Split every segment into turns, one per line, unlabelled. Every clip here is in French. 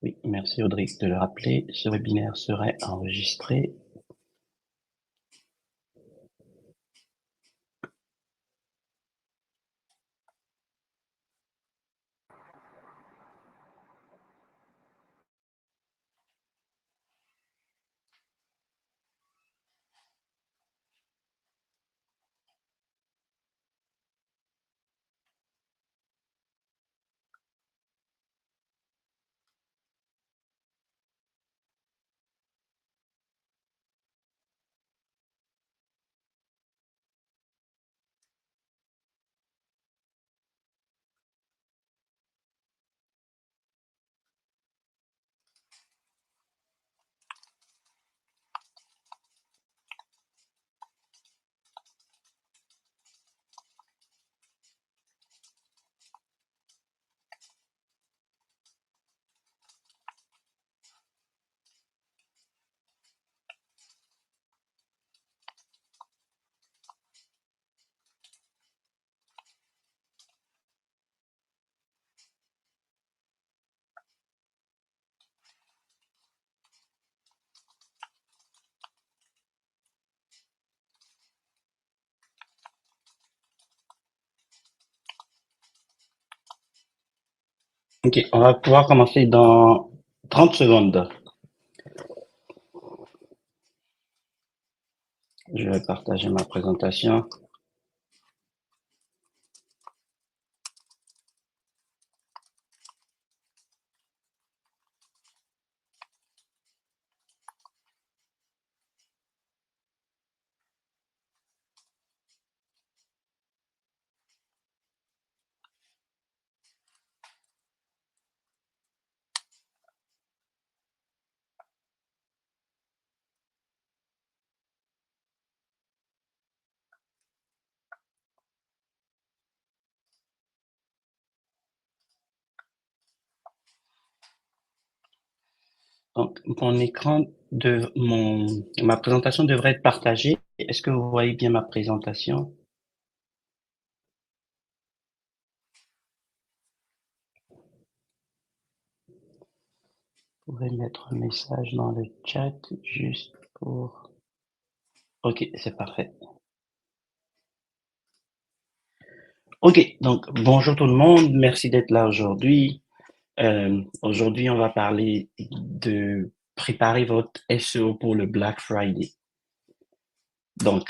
Oui, merci Audrey de le rappeler. Ce webinaire serait enregistré. Ok, on va pouvoir commencer dans 30 secondes. Je vais partager ma présentation. Donc, ma présentation devrait être partagée. Est-ce que vous voyez bien ma présentation? Vous pouvez mettre un message dans le chat juste pour... Ok, c'est parfait. Ok, donc bonjour tout le monde, merci d'être là aujourd'hui. Aujourd'hui, on va parler de préparer votre SEO pour le Black Friday. Donc,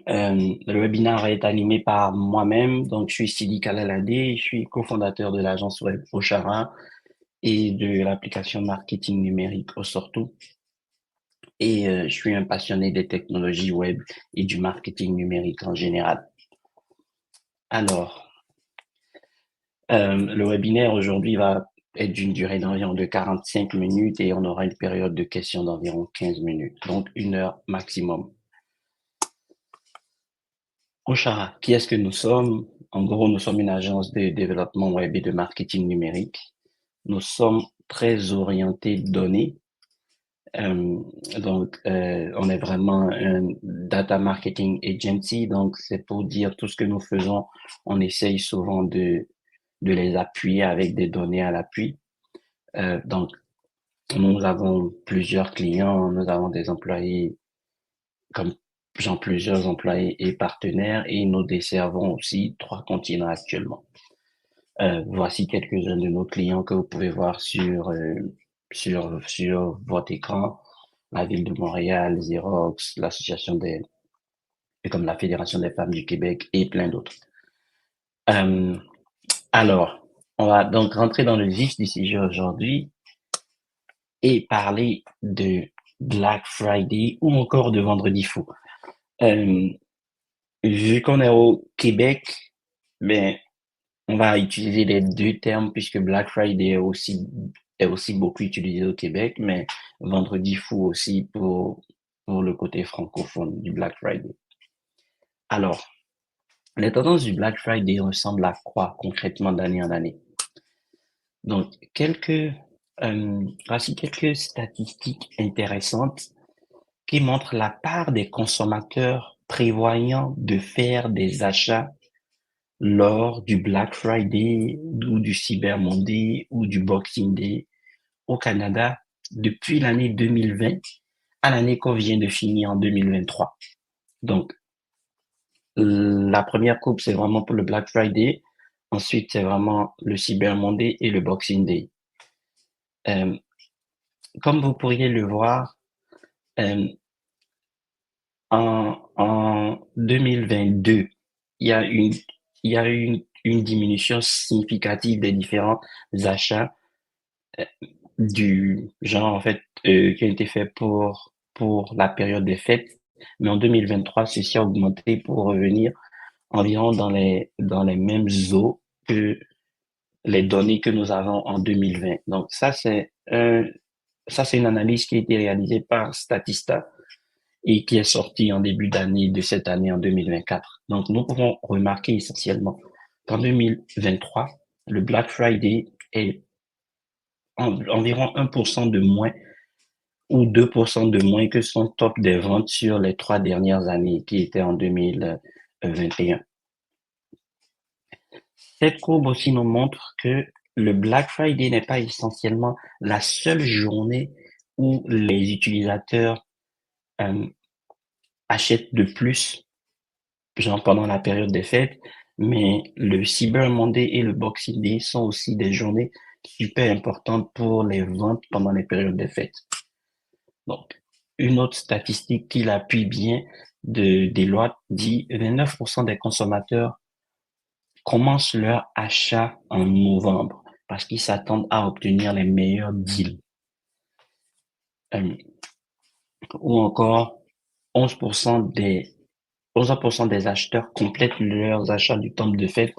le webinaire est animé par moi-même. Donc, je suis Sidi Kalaladé, je suis cofondateur de l'agence web Oshara et de l'application marketing numérique Osorto. Et je suis un passionné des technologies web et du marketing numérique en général. Alors, le webinaire aujourd'hui va être d'une durée d'environ de 45 minutes et on aura une période de questions d'environ 15 minutes, donc 1 heure maximum. Oshara, qui est-ce que nous sommes? En gros, nous sommes une agence de développement web et de marketing numérique. Nous sommes très orientés données. Euh, on est vraiment un data marketing agency. Donc, c'est pour dire tout ce que nous faisons. On essaye souvent de les appuyer avec des données à l'appui. Donc, nous avons plusieurs clients, nous avons des employés comme plusieurs employés et partenaires et nous desservons aussi 3 continents actuellement. Voici quelques-uns de nos clients que vous pouvez voir sur votre écran. La ville de Montréal, Xerox, comme la Fédération des femmes du Québec et plein d'autres. Euh, alors, on va donc rentrer dans le vif du sujet aujourd'hui et parler de Black Friday ou encore de Vendredi fou. Euh, Vu qu'on est au Québec, mais on va utiliser les deux termes puisque Black Friday est aussi beaucoup utilisé au Québec, mais Vendredi fou aussi pour le côté francophone du Black Friday. Alors, les tendances du Black Friday ressemblent à quoi concrètement d'année en année? Donc, voici quelques statistiques intéressantes qui montrent la part des consommateurs prévoyant de faire des achats lors du Black Friday ou du Cyber Monday ou du Boxing Day au Canada depuis l'année 2020 à l'année qu'on vient de finir en 2023. Donc, la première coupe, c'est vraiment pour le Black Friday. Ensuite, c'est vraiment le Cyber Monday et le Boxing Day. Euh, Comme vous pourriez le voir, euh, en 2022, il y a une, il y a eu une diminution significative des différents achats euh, du genre, en fait, qui ont été faits pour la période des fêtes. Mais en 2023, ceci a augmenté pour revenir environ dans les mêmes eaux que les données que nous avons en 2020. Donc, ça, c'est une analyse qui a été réalisée par Statista et qui est sortie en début d'année de cette année en 2024. Donc, nous pouvons remarquer essentiellement qu'en 2023, le Black Friday est environ 1% de moins ou 2% de moins que son top des ventes sur les 3 dernières années qui étaient en 2021. Cette courbe aussi nous montre que le Black Friday n'est pas essentiellement la seule journée où les utilisateurs euh, achètent de plus, genre pendant la période des fêtes, mais le Cyber Monday et le Boxing Day sont aussi des journées super importantes pour les ventes pendant les périodes des fêtes. Donc, une autre statistique qui l'appuie bien de Deloitte dit 29% des consommateurs commencent leur achat en novembre parce qu'ils s'attendent à obtenir les meilleurs deals. Euh, ou encore 11% des 11% des acheteurs complètent leurs achats du temps de fête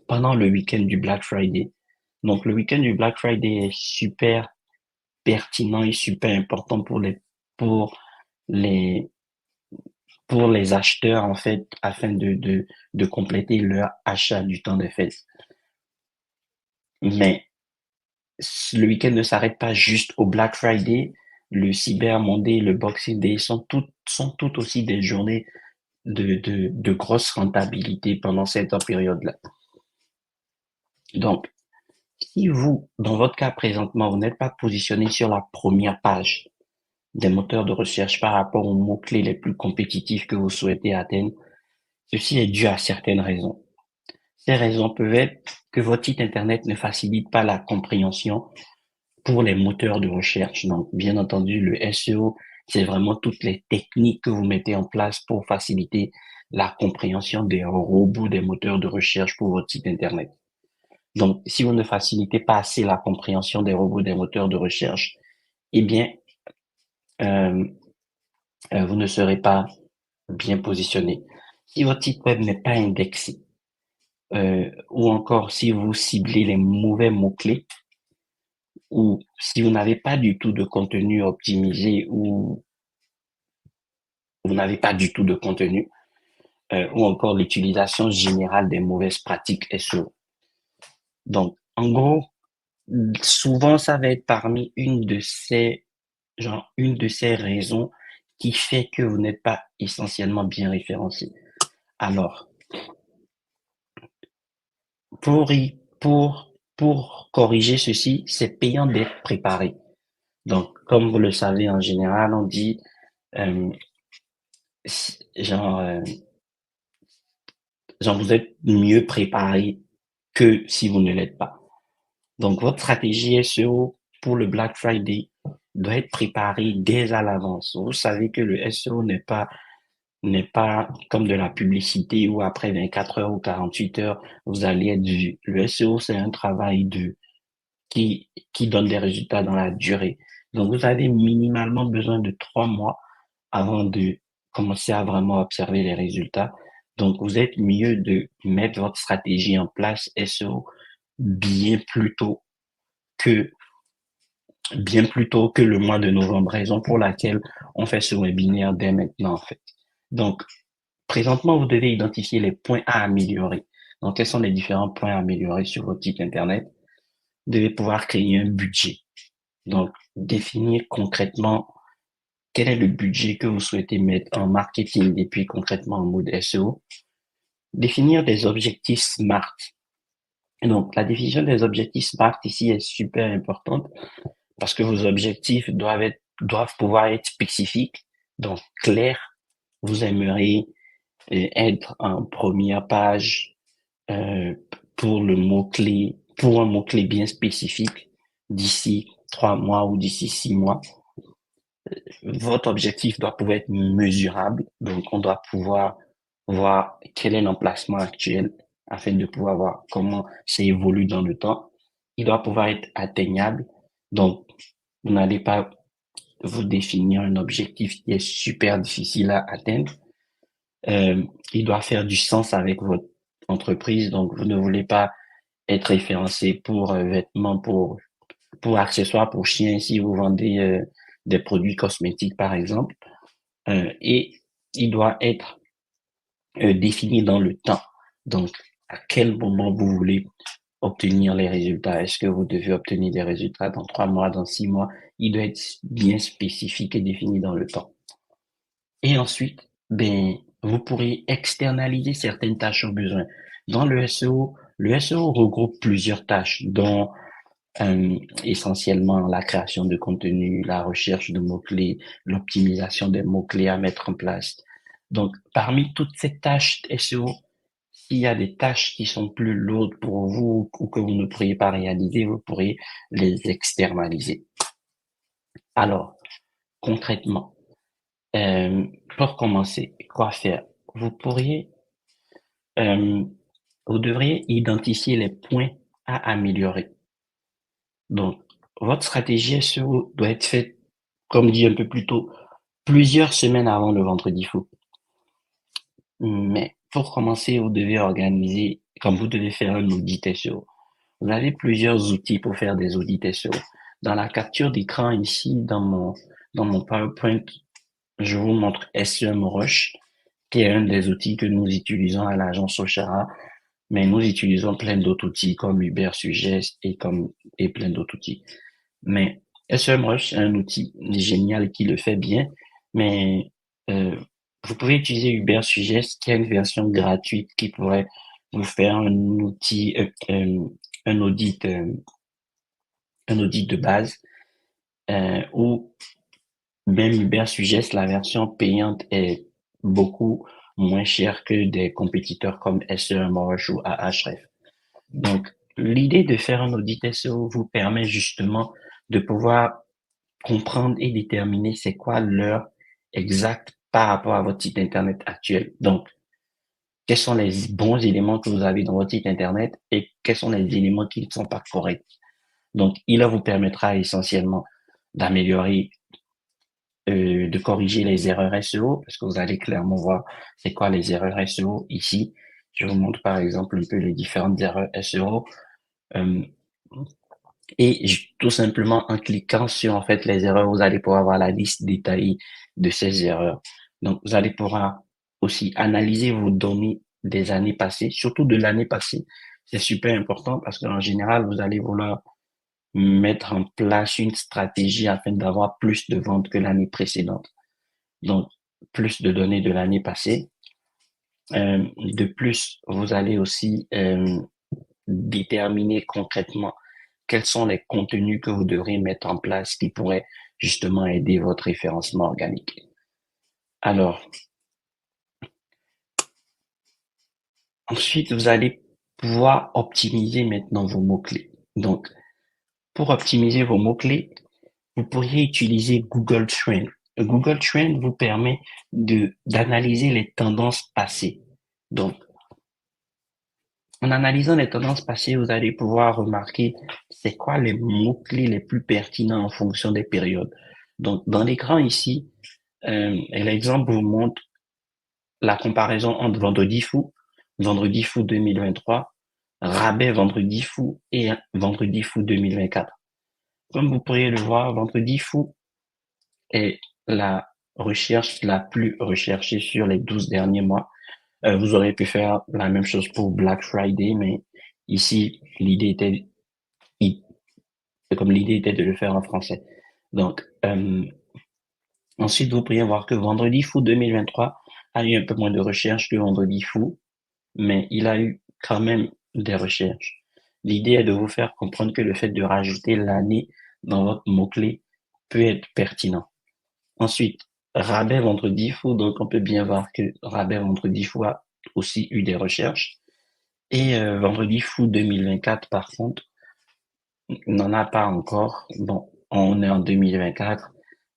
pendant le week-end du Black Friday. Donc le week-end du Black Friday est super pertinent et super important pour les pour les acheteurs en fait afin de compléter leur achat du temps de fête. Mais le week-end ne s'arrête pas juste au Black Friday. Le Cyber Monday, le Boxing Day sont tout aussi des journées de grosse rentabilité pendant cette période-là. Donc, si vous, dans votre cas présentement, vous n'êtes pas positionné sur la première page des moteurs de recherche par rapport aux mots-clés les plus compétitifs que vous souhaitez atteindre, ceci est dû à certaines raisons. Ces raisons peuvent être que votre site Internet ne facilite pas la compréhension pour les moteurs de recherche. Donc, bien entendu, le SEO, c'est vraiment toutes les techniques que vous mettez en place pour faciliter la compréhension des robots des moteurs de recherche pour votre site Internet. Donc, si vous ne facilitez pas assez la compréhension des robots des moteurs de recherche, eh bien, euh, vous ne serez pas bien positionné. Si votre site web n'est pas indexé, ou encore si vous ciblez les mauvais mots-clés, ou si vous n'avez pas du tout de contenu optimisé, ou vous n'avez pas du tout de contenu, ou encore l'utilisation générale des mauvaises pratiques SEO. Donc, en gros, souvent, ça va être parmi une de ces raisons qui fait que vous n'êtes pas essentiellement bien référencé. Alors, pour corriger ceci, c'est payant d'être préparé. Donc, comme vous le savez, en général, on dit, euh, genre, euh, genre, vous êtes mieux préparé que si vous ne l'êtes pas. Donc, votre stratégie SEO pour le Black Friday doit être préparée dès à l'avance. Vous savez que le SEO n'est pas comme de la publicité où après 24 heures ou 48 heures, vous allez être vu. Le SEO, c'est un travail qui donne des résultats dans la durée. Donc, vous avez minimalement besoin de 3 mois avant de commencer à vraiment observer les résultats. Donc, vous êtes mieux de mettre votre stratégie en place SEO bien plus tôt que bien plus tôt que le mois de novembre, raison pour laquelle on fait ce webinaire dès maintenant, en fait. Donc, présentement, vous devez identifier les points à améliorer. Donc, quels sont les différents points à améliorer sur votre site Internet? Vous devez pouvoir créer un budget. Donc, définir concrètement quel est le budget que vous souhaitez mettre en marketing et puis concrètement en mode SEO. définir des objectifs SMART. Donc, la définition des objectifs SMART ici est super importante parce que vos objectifs doivent pouvoir être spécifiques, donc clairs. Vous aimeriez être en première page euh, pour un mot-clé bien spécifique d'ici 3 mois ou d'ici 6 mois. Votre objectif doit pouvoir être mesurable, donc on doit pouvoir voir quel est l'emplacement actuel afin de pouvoir voir comment ça évolue dans le temps. Il doit pouvoir être atteignable, donc vous n'allez pas vous définir un objectif qui est super difficile à atteindre. Il doit faire du sens avec votre entreprise, donc vous ne voulez pas être référencé pour vêtements, pour accessoires pour chiens si vous vendez des produits cosmétiques par exemple. Et il doit être défini dans le temps. Donc, à quel moment vous voulez obtenir les résultats? Est-ce que vous devez obtenir des résultats dans 3 mois, dans 6 mois? Il doit être bien spécifique et défini dans le temps. Et ensuite, ben, vous pourrez externaliser certaines tâches au besoin. Dans le SEO regroupe plusieurs tâches, dont essentiellement la création de contenu, la recherche de mots-clés, l'optimisation des mots-clés à mettre en place. Donc, parmi toutes ces tâches SEO, s'il y a des tâches qui sont plus lourdes pour vous ou que vous ne pourriez pas réaliser, vous pourrez les externaliser. Alors, concrètement, euh, pour commencer, quoi faire? Vous pourriez, euh, vous devriez identifier les points à améliorer. Donc, votre stratégie SEO doit être faite, comme dit un peu plus tôt, plusieurs semaines avant le vendredi fou. Mais pour commencer, vous devez organiser, comme vous devez faire un audit SEO. Vous avez plusieurs outils pour faire des audits SEO. Dans la capture d'écran ici, dans mon PowerPoint, je vous montre SEMrush, qui est un des outils que nous utilisons à l'agence Oshara, mais nous utilisons plein d'autres outils comme Ubersuggest et plein d'autres outils. Mais SEMrush, c'est un outil génial qui le fait bien, mais euh, vous pouvez utiliser Ubersuggest, qui a une version gratuite qui pourrait vous faire un audit, un audit de base, ou même Ubersuggest, la version payante est beaucoup moins chère que des compétiteurs comme SEMrush ou Ahref. Donc, l'idée de faire un audit SEO vous permet justement de pouvoir comprendre et déterminer c'est quoi l'heure exacte par rapport à votre site internet actuel. Donc, quels sont les bons éléments que vous avez dans votre site internet et quels sont les éléments qui ne sont pas corrects. Donc, il vous permettra essentiellement d'améliorer, de corriger les erreurs SEO, parce que vous allez clairement voir c'est quoi les erreurs SEO ici. Je vous montre par exemple un peu les différentes erreurs SEO. Euh, Et tout simplement en cliquant sur en fait les erreurs, vous allez pouvoir avoir la liste détaillée de ces erreurs. Donc, vous allez pouvoir aussi analyser vos données des années passées, surtout de l'année passée. C'est super important parce qu'en général, vous allez vouloir mettre en place une stratégie afin d'avoir plus de ventes que l'année précédente. Donc, plus de données de l'année passée. De plus, vous allez aussi déterminer concrètement quels sont les contenus que vous devrez mettre en place qui pourraient justement aider votre référencement organique. Alors, ensuite, vous allez pouvoir optimiser maintenant vos mots-clés. Donc, pour optimiser vos mots-clés, vous pourriez utiliser Google Trends. Google Trends vous permet d'analyser les tendances passées. Donc, en analysant les tendances passées, vous allez pouvoir remarquer c'est quoi les mots-clés les plus pertinents en fonction des périodes. Donc, dans l'écran ici, l'exemple vous montre la comparaison entre Vendredi fou 2023, rabais Vendredi fou et Vendredi fou 2024. Comme vous pourriez le voir, Vendredi fou est la recherche la plus recherchée sur les 12 derniers mois. Vous aurez pu faire la même chose pour Black Friday, mais ici, l'idée était de le faire en français. Donc, ensuite, vous pourriez voir que Vendredi fou 2023 a eu un peu moins de recherche que Vendredi fou mais il a eu quand même des recherches. L'idée est de vous faire comprendre que le fait de rajouter l'année dans votre mot-clé peut être pertinent. Ensuite, rabais vendredi fou, donc on peut bien voir que rabais vendredi fou a aussi eu des recherches. Et vendredi fou 2024, par contre, n'en a pas encore. Bon, on est en 2024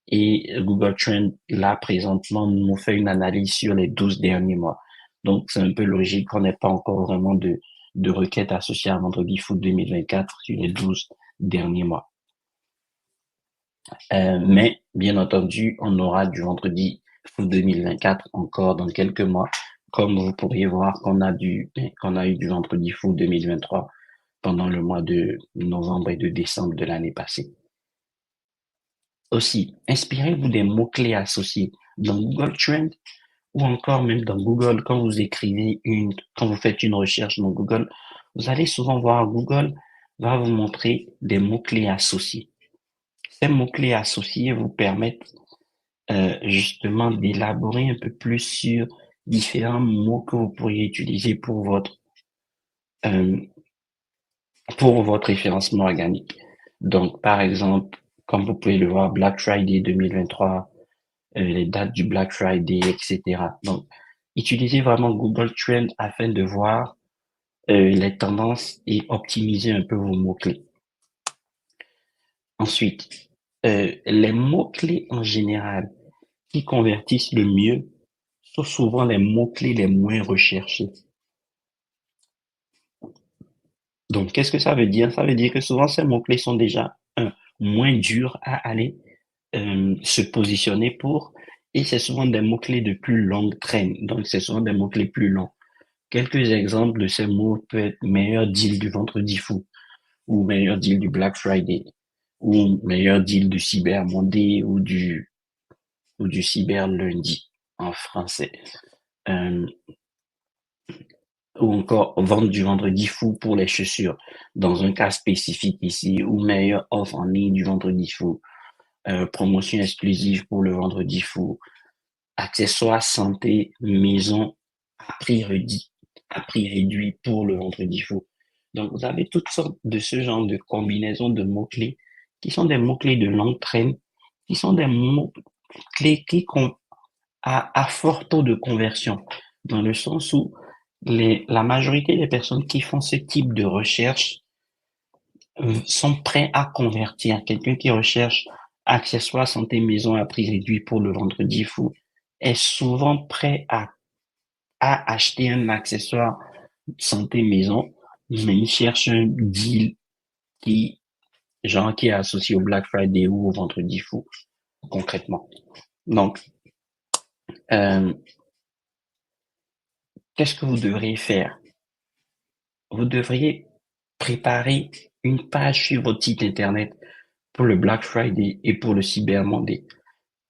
et Google Trends, là, présentement, nous fait une analyse sur les 12 derniers mois. Donc, c'est un peu logique qu'on n'ait pas encore vraiment de requêtes associées à Vendredi Foot 2024 sur les 12 derniers mois. Mais, bien entendu, on aura du Vendredi Foot 2024 encore dans quelques mois, comme vous pourriez voir qu'on a eu du Vendredi Foot 2023 pendant le mois de novembre et de décembre de l'année passée. Aussi, inspirez-vous des mots-clés associés dans Google Trends ou encore même dans Google quand quand vous faites une recherche dans Google, vous allez souvent voir Google va vous montrer des mots-clés associés. Ces mots-clés associés vous permettent justement d'élaborer un peu plus sur différents mots que vous pourriez utiliser euh, pour votre référencement organique. Donc, par exemple, comme vous pouvez le voir, Black Friday 2023, les dates du Black Friday, etc. Donc, utilisez vraiment Google Trends afin de voir les tendances et optimiser un peu vos mots-clés. Ensuite, les mots-clés en général qui convertissent le mieux sont souvent les mots-clés les moins recherchés. Donc, qu'est-ce que ça veut dire? Ça veut dire que souvent ces mots-clés sont déjà moins durs à aller se positionner pour, et c'est souvent des mots-clés de plus longue traîne. Donc, c'est souvent des mots-clés plus longs. Quelques exemples de ces mots peuvent être meilleur deal du vendredi fou, ou meilleur deal du Black Friday, ou meilleur deal du Cyber Monday ou du Cyber Lundi en français. Euh, ou encore vente du vendredi fou pour les chaussures, dans un cas spécifique ici, ou meilleur offre en ligne du vendredi fou, promotion exclusive pour le vendredi fou, accessoires santé maison à prix réduit pour le vendredi fou. Donc, vous avez toutes sortes de ce genre de combinaisons de mots-clés qui sont des mots-clés de longue traîne, qui sont des mots-clés qui à fort taux de conversion, dans le sens où la majorité des personnes qui font ce type de recherche sont prêts à convertir. Quelqu'un qui recherche accessoires santé maison à prix réduit pour le vendredi fou est souvent prêt à acheter un accessoire santé maison, mais il cherche un deal qui, qui est associé au Black Friday ou au vendredi fou, concrètement. Donc, euh, qu'est-ce que vous devriez faire? Vous devriez préparer une page sur votre site internet pour le Black Friday et pour le Cyber Monday.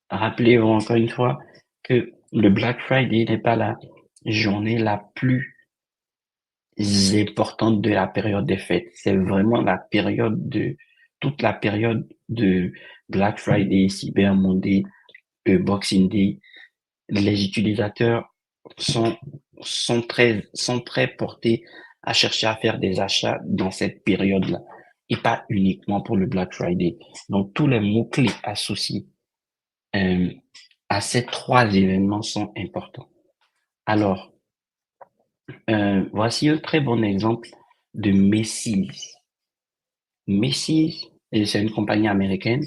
Rappelez-vous encore une fois que le Black Friday n'est pas la journée la plus importante de la période des fêtes. C'est vraiment toute la période de Black Friday, Cyber Monday, Boxing Day. Les utilisateurs sont, sont très portés à chercher à faire des achats dans cette période-là et pas uniquement pour le Black Friday. Donc, tous les mots-clés associés euh, à ces trois événements sont importants. Alors, voici un très bon exemple de Macy's. Macy's, c'est une compagnie américaine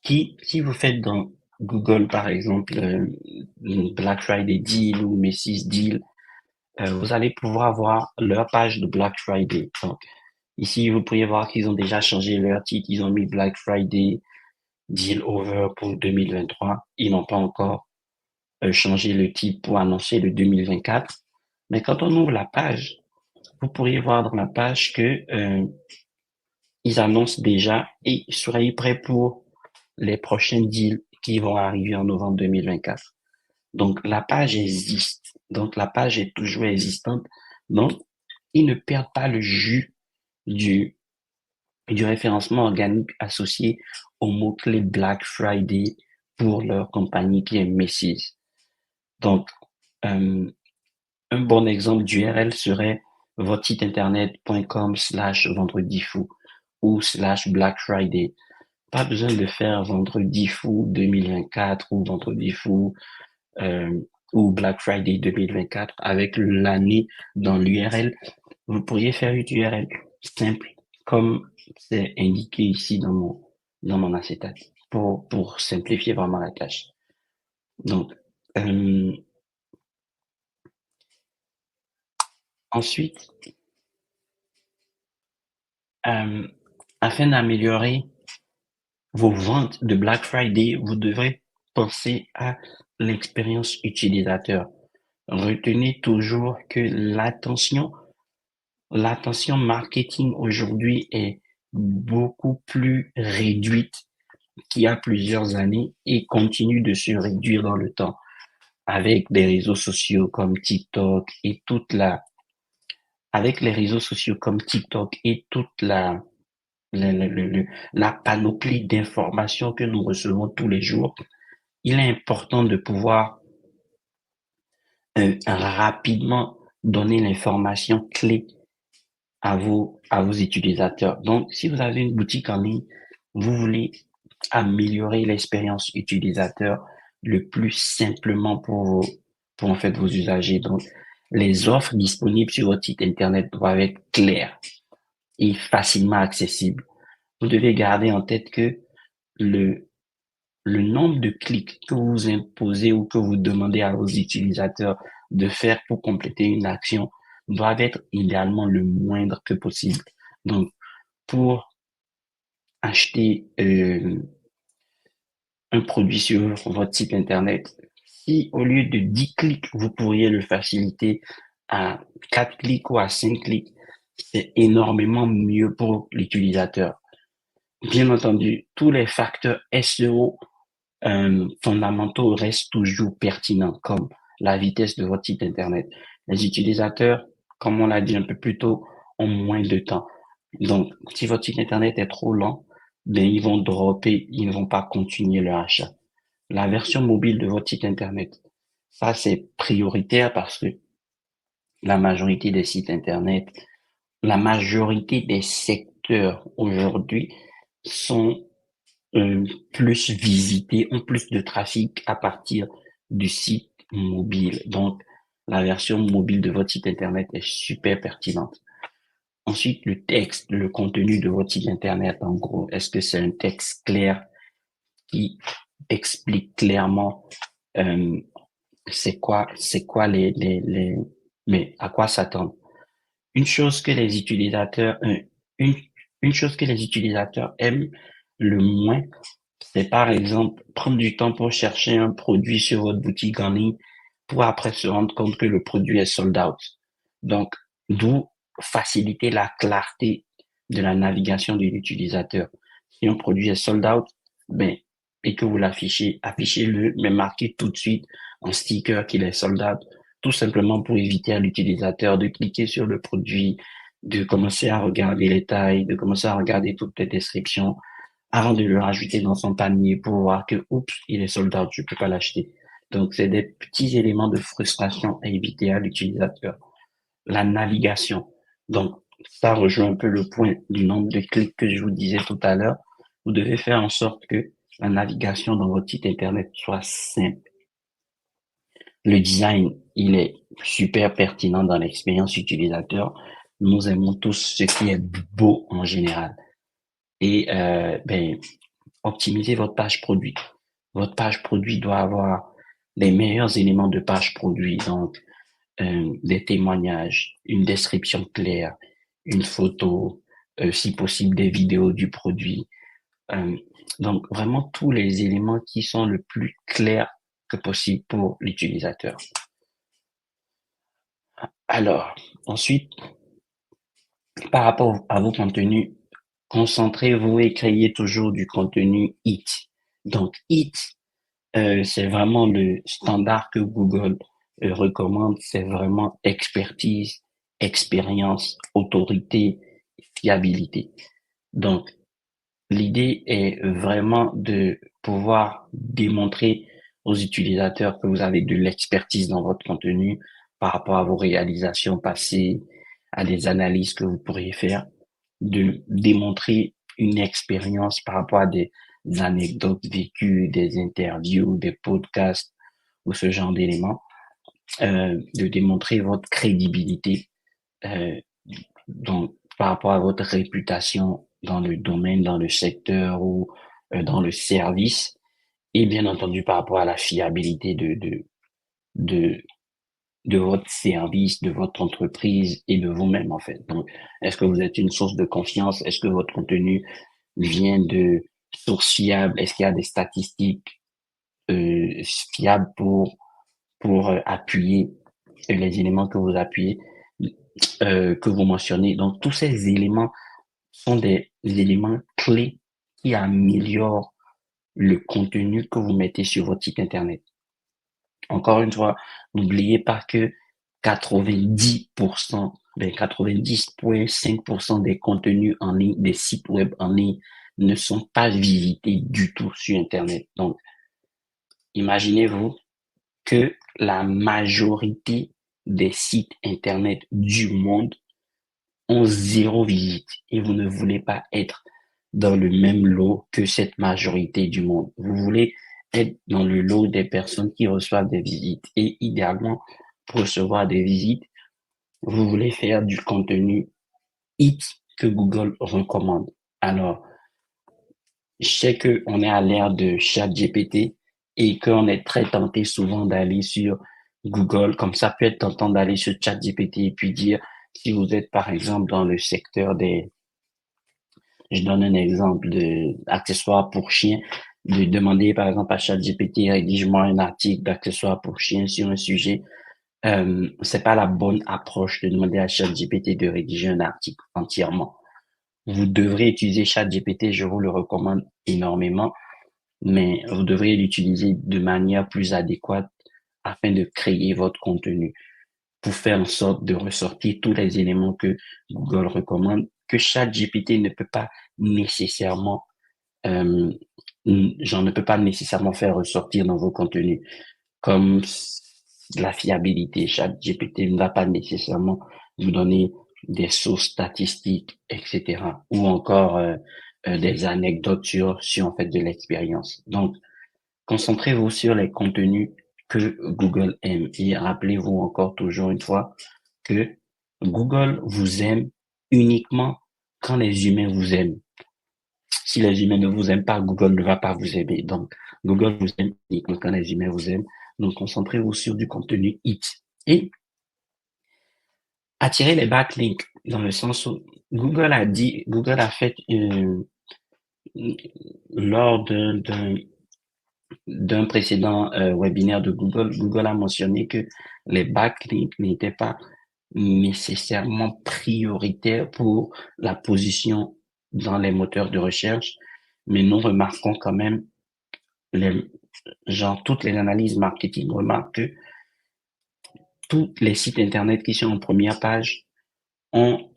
qui, si vous faites dans Google, par exemple, Black Friday Deal ou Macy's Deal, vous allez pouvoir voir leur page de Black Friday. Donc, ici, vous pourriez voir qu'ils ont déjà changé leur titre. Ils ont mis Black Friday Deal Over pour 2023. Ils n'ont pas encore changé le titre pour annoncer le 2024. Mais quand on ouvre la page, vous pourriez voir dans la page que ils annoncent déjà et soyez prêts pour les prochains deals qui vont arriver en novembre 2024. Donc, la page existe. Donc, la page est toujours existante. Donc, ils ne perdent pas le jus du, du référencement organique associé au mot-clé Black Friday pour leur compagnie qui est Macy's. Donc, euh, Un bon exemple d'URL serait votre site internet.com/vendredi fou ou /Black Friday. Pas besoin de faire vendredi fou 2024 ou vendredi fou ou Black Friday 2024 avec l'année dans l'URL. Vous pourriez faire une URL simple comme c'est indiqué ici dans mon acétate pour simplifier vraiment la tâche. Donc, euh, ensuite, euh, afin d'améliorer vos ventes de Black Friday, vous devrez penser à l'expérience utilisateur. Retenez toujours que l'attention marketing aujourd'hui est beaucoup plus réduite qu'il y a plusieurs années et continue de se réduire dans le temps avec des réseaux sociaux comme TikTok et avec les réseaux sociaux comme TikTok et toute la panoplie d'informations que nous recevons tous les jours. Il est important de pouvoir rapidement donner l'information clé à vos utilisateurs. Donc, si vous avez une boutique en ligne, vous voulez améliorer l'expérience utilisateur le plus simplement pour en fait vos usagers. Donc, les offres disponibles sur votre site internet doivent être claires et facilement accessibles. Vous devez garder en tête que le, le nombre de clics que vous imposez ou que vous demandez à vos utilisateurs de faire pour compléter une action doit être idéalement le moindre que possible. Donc, pour acheter un produit sur votre site internet, si au lieu de 10 clics, vous pourriez le faciliter à 4 clics ou à 5 clics, c'est énormément mieux pour l'utilisateur. Bien entendu, tous les facteurs SEO fondamentaux restent toujours pertinents, comme la vitesse de votre site internet. Les utilisateurs, comme on l'a dit un peu plus tôt, ont moins de temps. Donc, si votre site internet est trop lent, ben, ils vont dropper, ils ne vont pas continuer leur achat. La version mobile de votre site internet, ça c'est prioritaire parce que la majorité des sites internet, la majorité des secteurs aujourd'hui sont euh, plus visités, ont plus de trafic à partir du site mobile. Donc, la version mobile de votre site internet est super pertinente. Ensuite, le texte, le contenu de votre site internet, en gros, est-ce que c'est un texte clair qui explique clairement euh, c'est quoi mais à quoi s'attendre? Une chose que les utilisateurs, une, une chose que les utilisateurs aiment le moins, c'est par exemple prendre du temps pour chercher un produit sur votre boutique en ligne pour après se rendre compte que le produit est sold out. Donc, d'où faciliter la clarté de la navigation de l'utilisateur. Si un produit est sold out, ben, et que vous l'affichez, affichez-le, mais marquez tout de suite en sticker qu'il est sold out, tout simplement pour éviter à l'utilisateur de cliquer sur le produit, de commencer à regarder les tailles, de commencer à regarder toutes les descriptions, avant de le rajouter dans son panier pour voir que, oups, il est sold out, je peux pas l'acheter. Donc, c'est des petits éléments de frustration à éviter à l'utilisateur. La navigation. Donc, ça rejoint un peu le point du nombre de clics que je vous disais tout à l'heure. Vous devez faire en sorte que la navigation dans votre site internet soit simple. Le design, il est super pertinent dans l'expérience utilisateur. Nous aimons tous ce qui est beau en général. Et ben, optimisez votre page produit. Votre page produit doit avoir les meilleurs éléments de page produit, donc des témoignages, une description claire, une photo, si possible des vidéos du produit. Euh, donc vraiment tous les éléments qui sont le plus clairs que possible pour l'utilisateur. Alors, ensuite, par rapport à vos contenus, concentrez-vous et créez toujours du contenu HIT. Donc, HIT, c'est vraiment le standard que Google recommande. C'est vraiment expertise, expérience, autorité, fiabilité. Donc, l'idée est vraiment de pouvoir démontrer aux utilisateurs que vous avez de l'expertise dans votre contenu par rapport à vos réalisations passées, à des analyses que vous pourriez faire, de démontrer une expérience par rapport à des anecdotes vécues, des interviews, des podcasts ou ce genre d'éléments, de démontrer votre crédibilité euh, donc, par rapport à votre réputation dans le domaine, dans le secteur ou dans le service, et bien entendu par rapport à la fiabilité de, de votre service, de votre entreprise et de vous-même en fait. Donc, est-ce que vous êtes une source de confiance? Est-ce que votre contenu vient de sources fiables? Est-ce qu'il y a des statistiques fiables pour appuyer les éléments que vous appuyez, que vous mentionnez? Donc, tous ces éléments sont des éléments clés qui améliorent le contenu que vous mettez sur votre site internet. Encore une fois, n'oubliez pas que 90%, 90,5% des contenus en ligne, des sites web en ligne ne sont pas visités du tout sur Internet. Donc, imaginez-vous que la majorité des sites Internet du monde ont zéro visite et vous ne voulez pas être dans le même lot que cette majorité du monde. Vous voulez être dans le lot des personnes qui reçoivent des visites et idéalement, pour recevoir des visites, vous voulez faire du contenu hit que Google recommande. Alors, je sais qu'on est à l'ère de ChatGPT et qu'on est très tenté souvent d'aller sur Google, comme ça peut être tentant d'aller sur ChatGPT et puis dire, si vous êtes par exemple dans le secteur je donne un exemple de accessoires pour chiens, de demander par exemple à ChatGPT, rédige-moi un article d'accessoires pour chiens sur un sujet. C'est pas la bonne approche de demander à ChatGPT de rédiger un article entièrement. Vous devrez utiliser ChatGPT, je vous le recommande énormément, mais vous devriez l'utiliser de manière plus adéquate afin de créer votre contenu pour faire en sorte de ressortir tous les éléments que Google recommande, que ChatGPT ne peut pas nécessairement, euh, ne peut pas nécessairement faire ressortir dans vos contenus, comme la fiabilité. ChatGPT ne va pas nécessairement vous donner des sources statistiques, etc., ou encore des anecdotes sur en fait de l'expérience. Donc, concentrez-vous sur les contenus que Google aime et rappelez-vous encore toujours une fois que Google vous aime uniquement quand les humains vous aiment. Si les humains ne vous aiment pas, Google ne va pas vous aimer. Donc, Google vous aime uniquement quand les humains vous aiment. Donc, concentrez-vous sur du contenu hit. Et attirez les backlinks dans le sens où Google a fait lors d'un précédent webinaire de Google, Google a mentionné que les backlinks n'étaient pas nécessairement prioritaires pour la position dans les moteurs de recherche, mais nous remarquons quand même, les, toutes les analyses marketing remarquent que tous les sites Internet qui sont en première page ont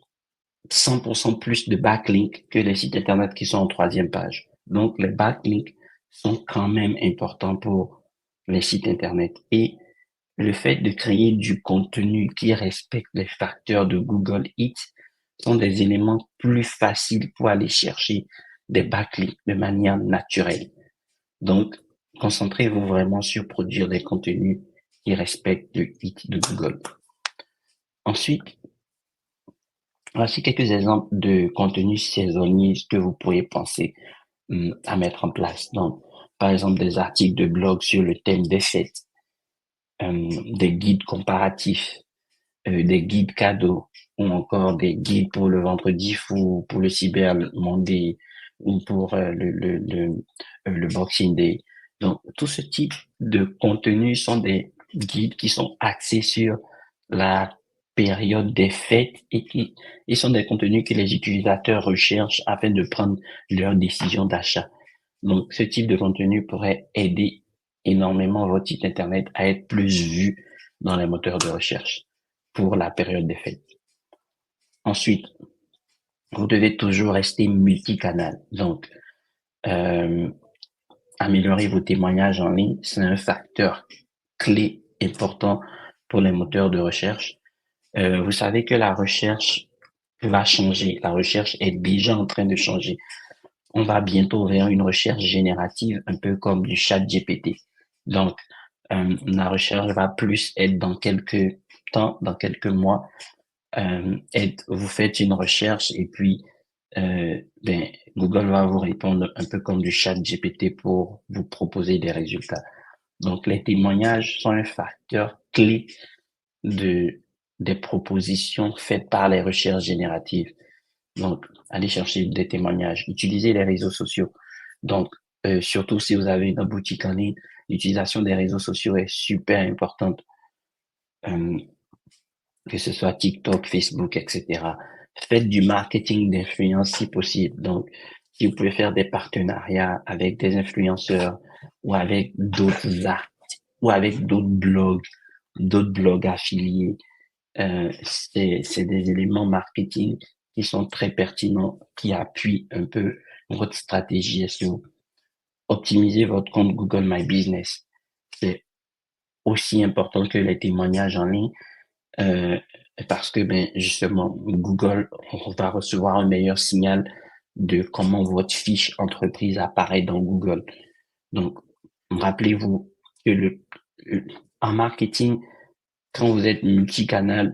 100% plus de backlinks que les sites Internet qui sont en troisième page. Donc, les backlinks sont quand même importants pour les sites Internet. Et le fait de créer du contenu qui respecte les facteurs de Google Hits sont des éléments plus faciles pour aller chercher des backlinks de manière naturelle. Donc, concentrez-vous vraiment sur produire des contenus qui respectent le hit de Google. Ensuite, voici quelques exemples de contenus saisonniers que vous pourriez penser à mettre en place. Donc, par exemple, des articles de blog sur le thème des fêtes, des guides comparatifs, des guides cadeaux, ou encore des guides pour le vendredi fou, pour le cyber monday, ou pour le Boxing Day. Donc, tout ce type de contenu sont des guides qui sont axés sur la période des fêtes et sont des contenus que les utilisateurs recherchent afin de prendre leur décision d'achat. Donc, ce type de contenu pourrait aider énormément votre site Internet à être plus vu dans les moteurs de recherche pour la période des fêtes. Ensuite, vous devez toujours rester multicanal. Donc, améliorer vos témoignages en ligne, c'est un facteur clé important pour les moteurs de recherche. Vous savez que la recherche va changer. La recherche est déjà en train de changer. On va bientôt vers une recherche générative, un peu comme du chat GPT. Donc, la recherche va plus être dans quelques temps, dans quelques mois. Vous faites une recherche et puis Google va vous répondre un peu comme du chat GPT pour vous proposer des résultats. Donc, les témoignages sont un facteur clé de, des propositions faites par les recherches génératives. Donc, allez chercher des témoignages, utilisez les réseaux sociaux. Donc, surtout si vous avez une boutique en ligne, l'utilisation des réseaux sociaux est super importante, euh, que ce soit TikTok, Facebook, etc. Faites du marketing d'influence si possible. Donc, si vous pouvez faire des partenariats avec des influenceurs ou avec d'autres artistes ou avec d'autres blogs affiliés, c'est des éléments marketing qui sont très pertinents, qui appuient un peu votre stratégie SEO. Optimisez votre compte Google My Business. C'est aussi important que les témoignages en ligne, euh, parce que justement, Google va recevoir un meilleur signal de comment votre fiche entreprise apparaît dans Google. Donc, rappelez-vous que en marketing, quand vous êtes multicanal,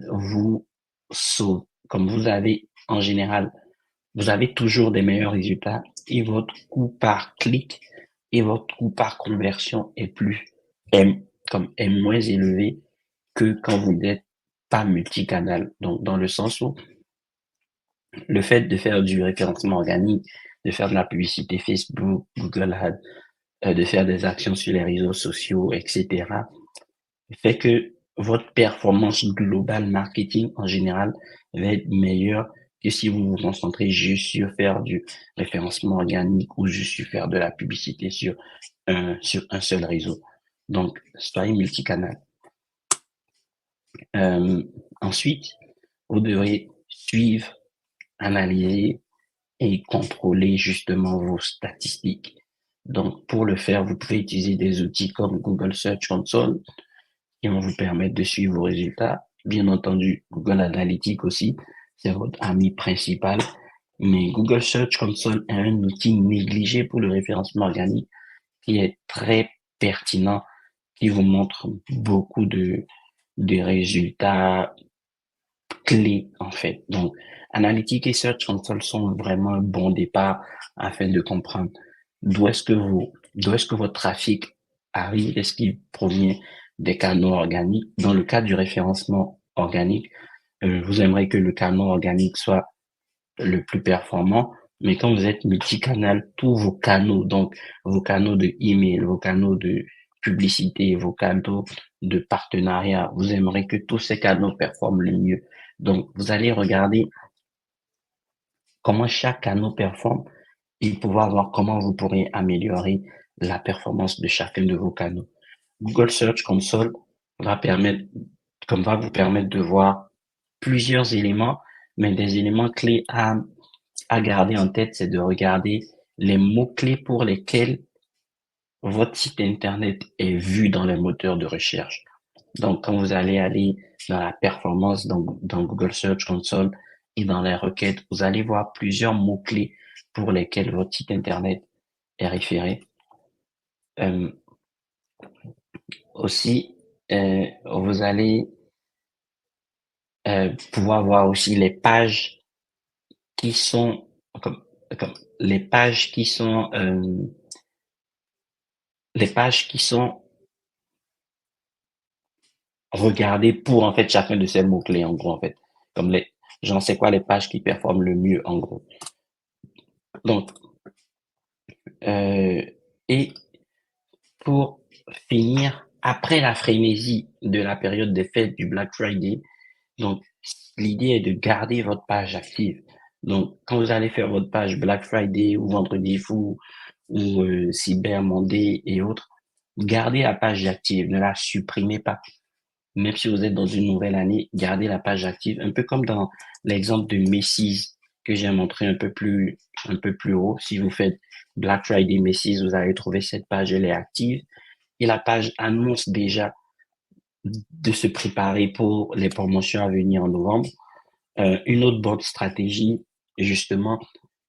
comme vous avez en général, vous avez toujours des meilleurs résultats et votre coût par clic et votre coût par conversion est, est moins élevé que quand vous n'êtes pas multicanal. Donc, dans le sens où le fait de faire du référencement organique, de faire de la publicité Facebook, Google Ads, de faire des actions sur les réseaux sociaux, etc., fait que votre performance globale marketing en général va être meilleure que si vous vous concentrez juste sur faire du référencement organique ou juste sur faire de la publicité sur un seul réseau. Donc, soyez multicanal. Euh, Ensuite, vous devrez suivre, analyser et contrôler justement vos statistiques. Donc, pour le faire, vous pouvez utiliser des outils comme Google Search Console qui vont vous permettre de suivre vos résultats. Bien entendu, Google Analytics aussi, c'est votre ami principal. Mais Google Search Console est un outil négligé pour le référencement organique qui est très pertinent, qui vous montre beaucoup de résultats clés, en fait. Donc, Analytics et Search Console sont vraiment un bon départ afin de comprendre d'où est-ce que votre trafic arrive, est-ce qu'il provient des canaux organiques. Dans le cas du référencement organique, vous aimeriez que le canal organique soit le plus performant, mais quand vous êtes multicanal, tous vos canaux, donc vos canaux de email, vos canaux de publicité, vos canaux de partenariat, vous aimeriez que tous ces canaux performent le mieux. Donc, vous allez regarder comment chaque canal performe et pouvoir voir comment vous pourrez améliorer la performance de chacun de vos canaux. Google Search Console va permettre, va vous permettre de voir plusieurs éléments, mais des éléments clés à garder en tête, c'est de regarder les mots-clés pour lesquels votre site internet est vu dans les moteurs de recherche. Donc, quand vous allez aller dans la performance dans Google Search Console et dans les requêtes, vous allez voir plusieurs mots-clés pour lesquels votre site internet est référé. Aussi, vous allez pouvoir voir aussi les pages qui sont comme, comme les pages qui sont les pages qui sont regardées pour en fait chacun de ces mots-clés en gros en fait. Comme les j'en sais quoi les pages qui performent le mieux en gros. Donc et pour finir, après la frénésie de la période des fêtes du Black Friday, donc l'idée est de garder votre page active. Donc quand vous allez faire votre page Black Friday ou Vendredi Fou ou Cyber Monday et autres, gardez la page active, ne la supprimez pas. Même si vous êtes dans une nouvelle année, gardez la page active, un peu comme dans l'exemple de Macy's que j'ai montré un peu plus haut. Si vous faites Black Friday Macy's, vous allez trouver cette page, elle est active et la page annonce déjà de se préparer pour les promotions à venir en novembre. Une autre bonne stratégie, justement,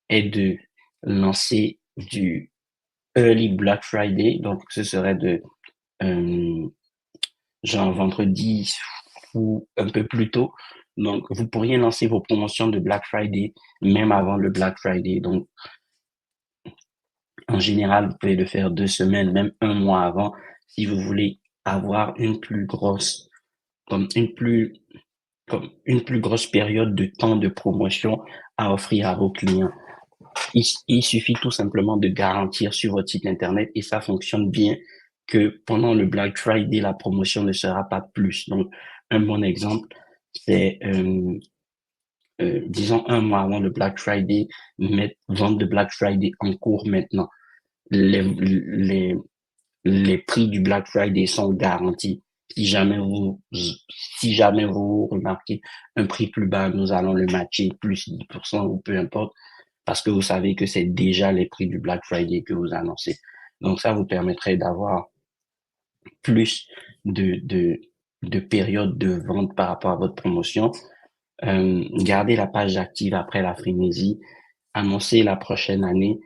est de lancer du Early Black Friday. Donc, ce serait de euh, genre vendredi ou un peu plus tôt. Donc, vous pourriez lancer vos promotions de Black Friday même avant le Black Friday. Donc, en général, vous pouvez le faire 2 semaines, même un mois avant, si vous voulez avoir une plus grosse, comme une plus, comme une plus grosse période de temps de promotion à offrir à vos clients. Il suffit tout simplement de garantir sur votre site internet et ça fonctionne bien que pendant le Black Friday, la promotion ne sera pas plus. Donc, un bon exemple, c'est, disons, un mois avant le Black Friday, mettre, vendre le Black Friday en cours maintenant. Les, les, les prix du Black Friday sont garantis. Si jamais vous, si jamais vous remarquez un prix plus bas, nous allons le matcher plus 10% ou peu importe, parce que vous savez que c'est déjà les prix du Black Friday que vous annoncez. Donc ça vous permettrait d'avoir plus de, de périodes de vente par rapport à votre promotion. Gardez la page active après la frénésie, annoncer la prochaine année.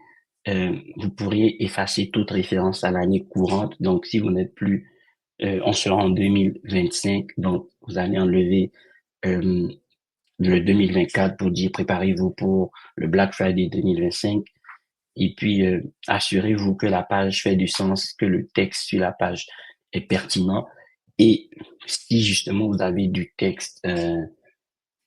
Vous pourriez effacer toute référence à l'année courante. Donc, si vous n'êtes plus, on sera en 2025, donc vous allez enlever euh, le 2024 pour dire préparez-vous pour le Black Friday 2025. Et puis, assurez-vous que la page fait du sens, que le texte sur la page est pertinent. Et si justement vous avez du texte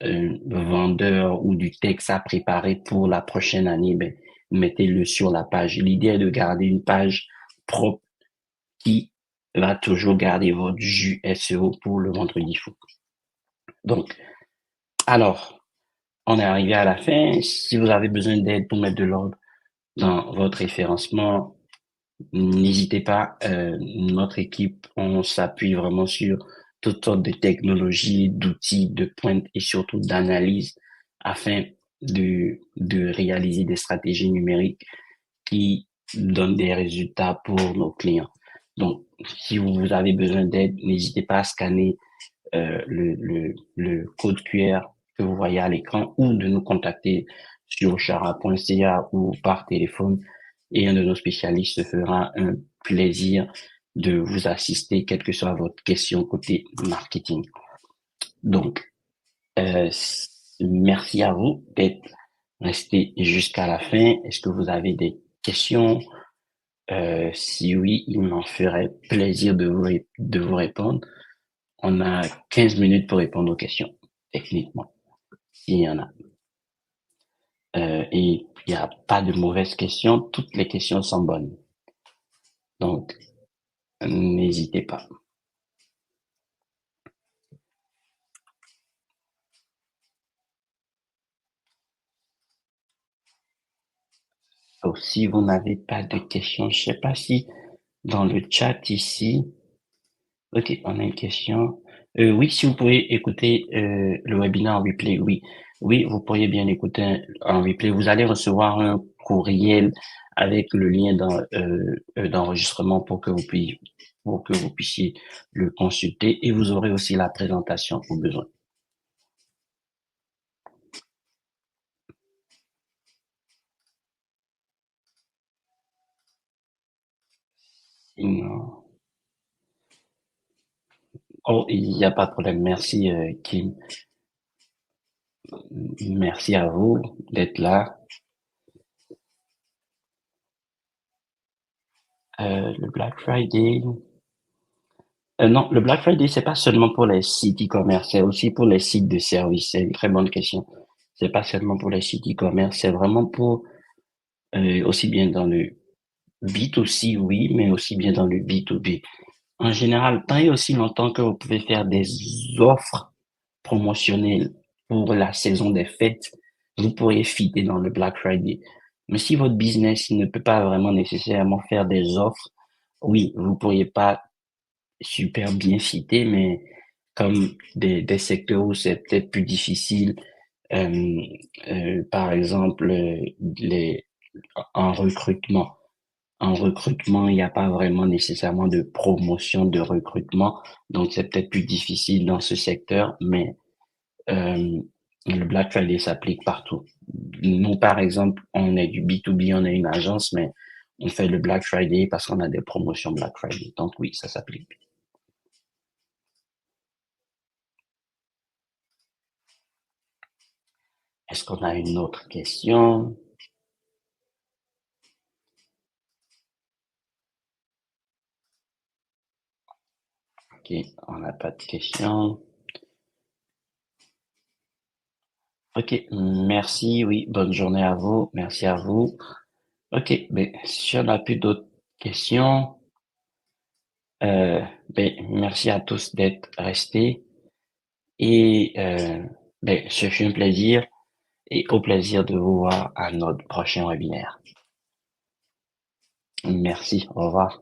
vendeur ou du texte à préparer pour la prochaine année, ben, mettez-le sur la page. L'idée est de garder une page propre qui va toujours garder votre jus SEO pour le vendredi fou. Donc, alors, on est arrivé à la fin. Si vous avez besoin d'aide pour mettre de l'ordre dans votre référencement, n'hésitez pas. Notre équipe, on s'appuie vraiment sur toutes sortes de technologies, d'outils, de pointe et surtout d'analyse afin de réaliser des stratégies numériques qui donnent des résultats pour nos clients. Donc, si vous avez besoin d'aide, n'hésitez pas à scanner le code QR que vous voyez à l'écran ou de nous contacter sur chara.ca ou par téléphone et un de nos spécialistes se fera un plaisir de vous assister, quelle que soit votre question côté marketing. Donc, euh, merci à vous d'être resté jusqu'à la fin. Est-ce que vous avez des questions? Si oui, il m'en ferait plaisir de vous répondre. On a 15 minutes pour répondre aux questions, techniquement, s'il y en a. Et il n'y a pas de mauvaises questions, toutes les questions sont bonnes. Donc, n'hésitez pas. Donc, si vous n'avez pas de questions, je sais pas si dans le chat ici, ok, on a une question. Oui, si vous pouvez écouter le webinaire en replay, oui. Oui, vous pourriez bien écouter en replay. Vous allez recevoir un courriel avec le lien d'enregistrement pour que vous puissiez le consulter et vous aurez aussi la présentation au besoin. Sinon- Oh, il n'y a pas de problème. Merci, Kim. Merci à vous d'être là. Le Black Friday. Non, le Black Friday, c'est pas seulement pour les sites e-commerce, c'est aussi pour les sites de services. C'est une très bonne question. C'est pas seulement pour les sites e-commerce, c'est vraiment pour aussi bien dans le B2C, oui, mais aussi bien dans le B2B. En général, tant et aussi longtemps que vous pouvez faire des offres promotionnelles pour la saison des fêtes, vous pourriez fitter dans le Black Friday. Mais si votre business il ne peut pas vraiment nécessairement faire des offres, oui, vous pourriez pas super bien cité, mais comme des secteurs où c'est peut-être plus difficile, par exemple, les, en recrutement. En recrutement, il n'y a pas vraiment nécessairement de promotion de recrutement, donc c'est peut-être plus difficile dans ce secteur, mais euh, le Black Friday s'applique partout. Nous, par exemple, on est du B2B, on est une agence, mais on fait le Black Friday parce qu'on a des promotions Black Friday. Donc oui, ça s'applique. Est-ce qu'on a une autre question? Ok, on n'a pas de questions. Ok, merci, oui, bonne journée à vous, merci à vous. Ok, ben, si on n'a plus d'autres questions, ben, merci à tous d'être restés et ben, ce fut un plaisir et au plaisir de vous voir à notre prochain webinaire. Merci, au revoir.